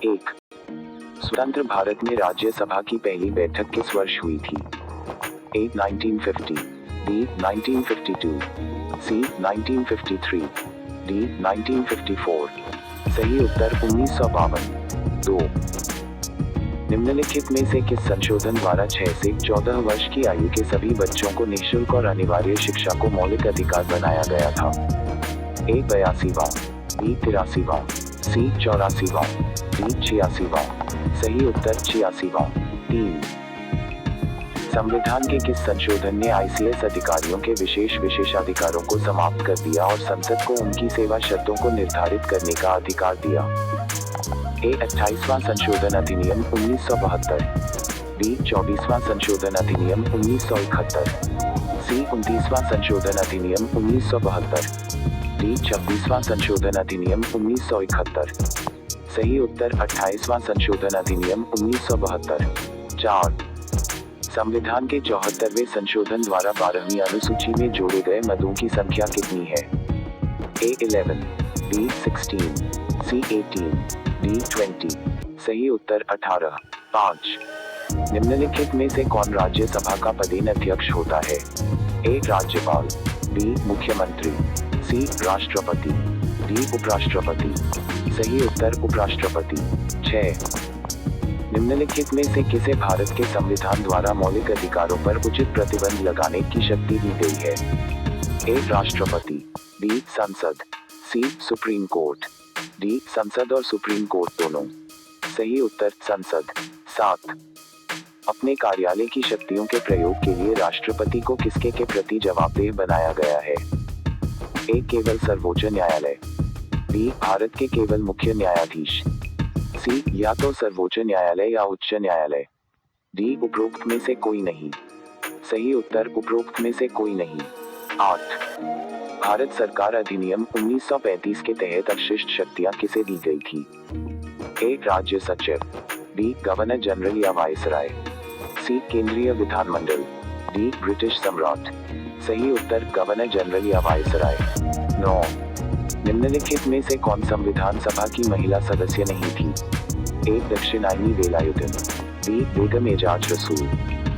एक, स्वतंत्र भारत में राज्यसभा की पहली बैठक किस वर्ष हुई थी? A. 1950, B. 1952, C. 1953, D. 1954। सही उत्तर 1952। 2. निम्नलिखित में से किस संशोधन द्वारा 6 से 14 वर्ष की आयु के सभी बच्चों को निःशुल्क और अनिवार्य शिक्षा को मौलिक अधिकार बनाया गया था? A. 82वां, B. 83वां, C. 84वां, D. 86वां। सही उत्तर 86वां। 3. संविधान के किस संशोधन ने ICS अधिकारियों के विशेषाधिकारों को समाप्त कर दिया और संसद को उनकी सेवा शर्तों को निर्धारित करने का अधिकार दिया? A. 28वां संशोधन अधिनियम 1972, B. 24वां संशोधन अधिनियम 1971, C. 29वां संशोधन अधिनियम 1972, D. 26वां संशोधन अधिनियम 1971। सही उत्तर 28वां संशोधन अधिनियम 1972। 4. संविधान के 74वें संशोधन द्वारा 12वीं अनुसूची में जोड़े गए मदों की संख्या कितनी है? A. 11, B. 16, C. 18, D. 20। सही उत्तर 18। 5. निम्नलिखित में से कौन राज्यसभा का पदेन अध्यक्ष होता है? A. राज्यपाल, B. मुख्यमंत्री, C. राष्ट्रपति, D. उपराष्ट्रपति। सही उत्तर उपराष्ट्रपति। 6. निम्नलिखित में से किसे भारत के संविधान द्वारा मौलिक अधिकारों पर उचित प्रतिबंध लगाने की शक्ति दी गई है? A. राष्ट्रपति, B. संसद, C. Supreme court, D. संसद और सुप्रीम कोर्ट दोनों। सही उत्तर संसद। 7. अपने कार्यालय की शक्तियों के प्रयोग के लिए राष्ट्रपति को किसके के प्रति जवाबदेह बनाया गया है? A. केवल सर्वोच्च न्यायालय, B. भारत के केवल मुख्य न्यायाधीश, C. या तो सर्वोच्च न्यायालय या उच्च न्यायालय, D. उपरोक्त में से कोई नहीं। सही उत्तर उपरोक्त में से कोई नहीं। 8. भारत सरकार अधिनियम 1935 के तहत अवशिष्ट शक्तियां किसे दी गई थी? A. राज्य सचिव, B. गवर्नर जनरल या वायसराय, C. केंद्रीय विधानमंडल, D. ब्रिटिश सम्राट। सही उत्तर गवर्नर जनरल या वायसराय। 9. निम्नलिखित में से कौन संविधान सभा की महिला सदस्य नहीं थी? A. दक्षिणायनी वेलायुधन, B. बेगम एजाज रसूल,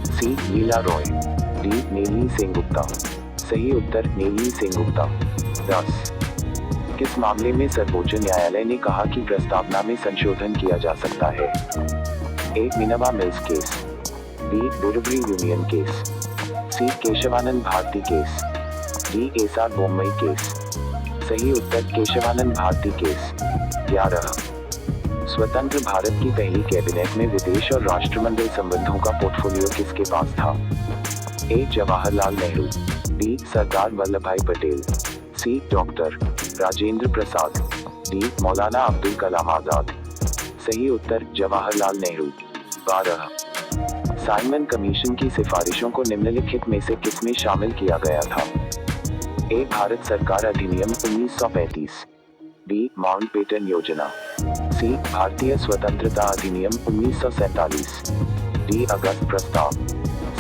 C. लीला रॉय, D. नेली सेनगुप्ता। सही उत्तर नेली सेनगुप्ता। 10. किस मामले में सर्वोच्च न्यायालय ने कहा कि प्रस्तावना में संशोधन किया जा सकता है? A. Minerva Mills case, B. Borivali union case, C. Kesavananda Bharati case, D. S R Bommai case. सही उत्तर केशवानंद भारती केस। 11. स्वतंत्र भारत की पहली कैबिनेट में विदेश और राष्ट्रमंडल संबंधों का पोर्टफोलियो किसके पास था? A. जवाहरलाल नेहरू, B. सरदार वल्लभ भाई Patel, C. Doctor Rajendra Prasad, D. मौलाना अब्दुल कलाम आजाद। सही उत्तर जवाहरलाल नेहरू। 12. साइमन कमीशन की सिफारिशों को निम्नलिखित में से किसमें शामिल किया गया था? A. भारत सरकार अधिनियम 1935, B. माउंटबेटन योजना, C. भारतीय स्वतंत्रता अधिनियम 1947, D. अगस्त प्रस्ताव।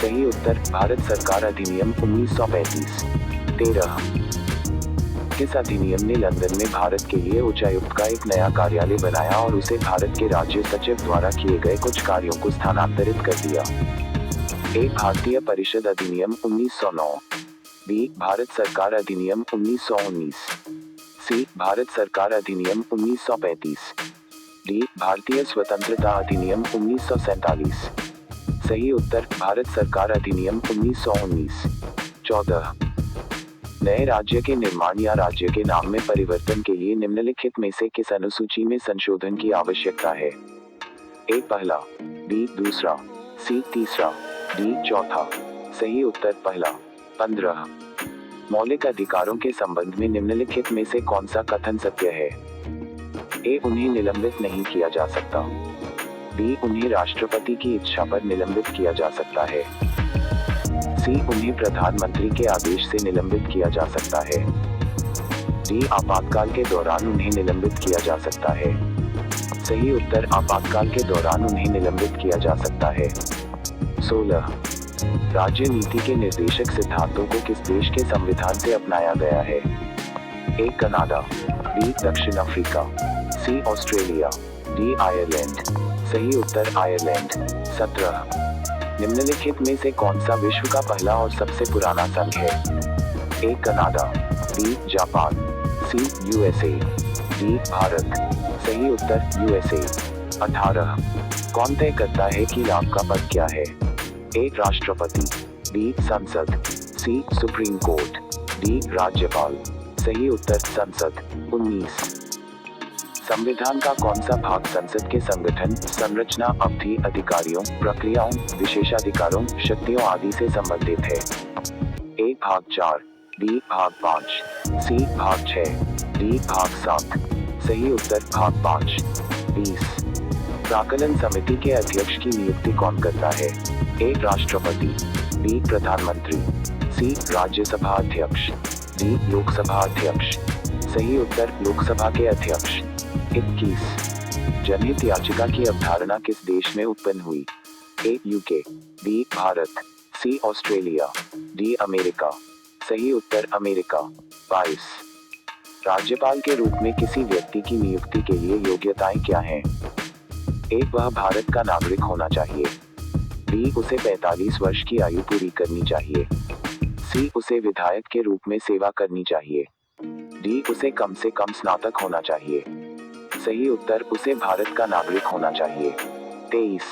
सही उत्तर भारत सरकार अधिनियम 1935। 13. किस अधिनियम ने लंदन में भारत के लिए उच्चायुक्त का एक नया कार्यालय बनाया और उसे भारत के राज्य सचिव द्वारा किए गए कुछ कार्यों को स्थानांतरित कर दिया? A. भारतीय परिषद अधिनियम 1909, B. भारत सरकार अधिनियम 1919, C. भारत सरकार अधिनियम 1935, D. भारतीय स्वतंत्रता अधिनियम 1947। सही उत्तर भारत सरकार अधिनियम 1919। 14. नए राज्य के निर्माण या राज्य के नाम में परिवर्तन के लिए निम्नलिखित में से किस अनुसूची में संशोधन की आवश्यकता है? A. पहला, B. दूसरा, C. तीसरा, D. चौथा। सही उत्तर पहला। 15. मौलिक अधिकारों के संबंध में निम्नलिखित में से कौन सा कथन सत्य है? A. उन्हें निलंबित नहीं किया जा सकता, B. उन्हें राष्ट्रपति की इच्छा पर निलंबित किया जा सकता है, C. उन्हें प्रधानमंत्री के आदेश से निलंबित किया जा सकता है, D. आपातकाल के दौरान उन्हें निलंबित किया जा सकता है। सही उत्तर आपातकाल के दौरान उन्हें निलंबित किया जा सकता है। 16. राज्य नीति के निर्देशक सिद्धांतों को किस देश के संविधान से अपनाया गया है? A. Canada, B. दक्षिण Africa, C. Australia, D Ireland. सही उत्तर आयरलैंड। 17। निम्नलिखित में से कौन सा विश्व का पहला और सबसे पुराना संघ है? A Canada, B Japan, C USA, D Bharat. सही उत्तर यूएसए। 18। कौन तय करता है कि राग का पद क्या है? ए राष्ट्रपति, बी संसद, सी सुप्रीम कोर्ट, डी राज्यपाल। सही उत्तर संसद। 19। संविधान का कौन सा भाग संसद के संगठन, संरचना, अवधि, अधिकारियों, प्रक्रियाओं, विशेषाधिकारों, शक्तियों आदि से संबंधित है? ए भाग 4, बी भाग 5, सी भाग 6, डी भाग 7। सही उत्तर भाग 5। 20। प्राक्कलन समिति के अध्यक्ष की नियुक्ति कौन करता है? ए राष्ट्रपति, बी प्रधानमंत्री, सी राज्यसभा अध्यक्ष, डी लोकसभा अध्यक्ष। सही उत्तर लोकसभा के अध्यक्ष। 21। जनहित याचिका की अवधारणा किस देश में उत्पन्न हुई? ए यूके, बी भारत, सी ऑस्ट्रेलिया, डी अमेरिका। सही उत्तर अमेरिका। 22। राज्यपाल के रूप में किसी व्यक्ति की नियुक्ति के लिए योग्यताएं क्या हैं? ए वह भारत का नागरिक होना चाहिए, बी उसे 45 वर्ष की आयु पूरी करनी चाहिए, सी उसे विधायक के रूप में सेवा करनी चाहिए, डी उसे कम से कम स्नातक होना चाहिए। सही उत्तर उसे भारत का नागरिक होना चाहिए। 23।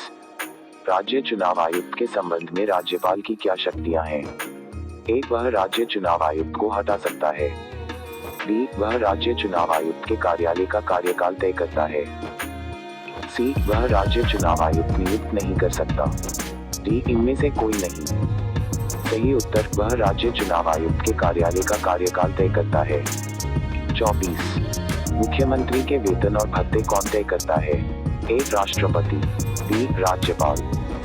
राज्य चुनाव आयुक्त के संबंध में राज्यपाल की क्या शक्तियां हैं? ए वह राज्य चुनाव आयुक्त को हटा सकता है, बी वह राज्य चुनाव आयुक्त के कार्यालय का कार्यकाल तय करता है, सी वह राज्य चुनाव आयुक्त नियुक्त नहीं कर सकता, डी इनमें से कोई नहीं। सही उत्तर वह राज्य चुनाव आयुक्त के कार्यालय का कार्यकाल तय करता है। 24। मुख्यमंत्री के वेतन और भत्ते कौन तय करता है? ए राष्ट्रपति, बी राज्यपाल,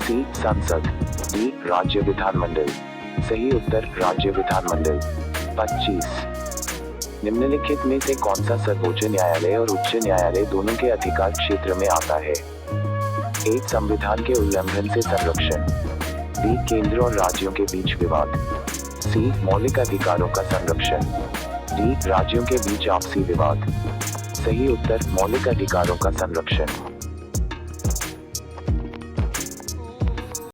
सी संसद, डी राज्य विधानमंडल। सही उत्तर राज्य विधानमंडल। 25। निम्नलिखित में से कौन सा सर्वोच्च न्यायालय और उच्च न्यायालय दोनों के अधिकार क्षेत्र में आता है? ए संविधान के उल्लंघन से संरक्षण, बी केंद्र और राज्यों के बीच विवाद, सी मौलिक अधिकारों का संरक्षण, डी राज्यों के बीच आपसी विवाद। सही उत्तर मौलिक अधिकारों का संरक्षण।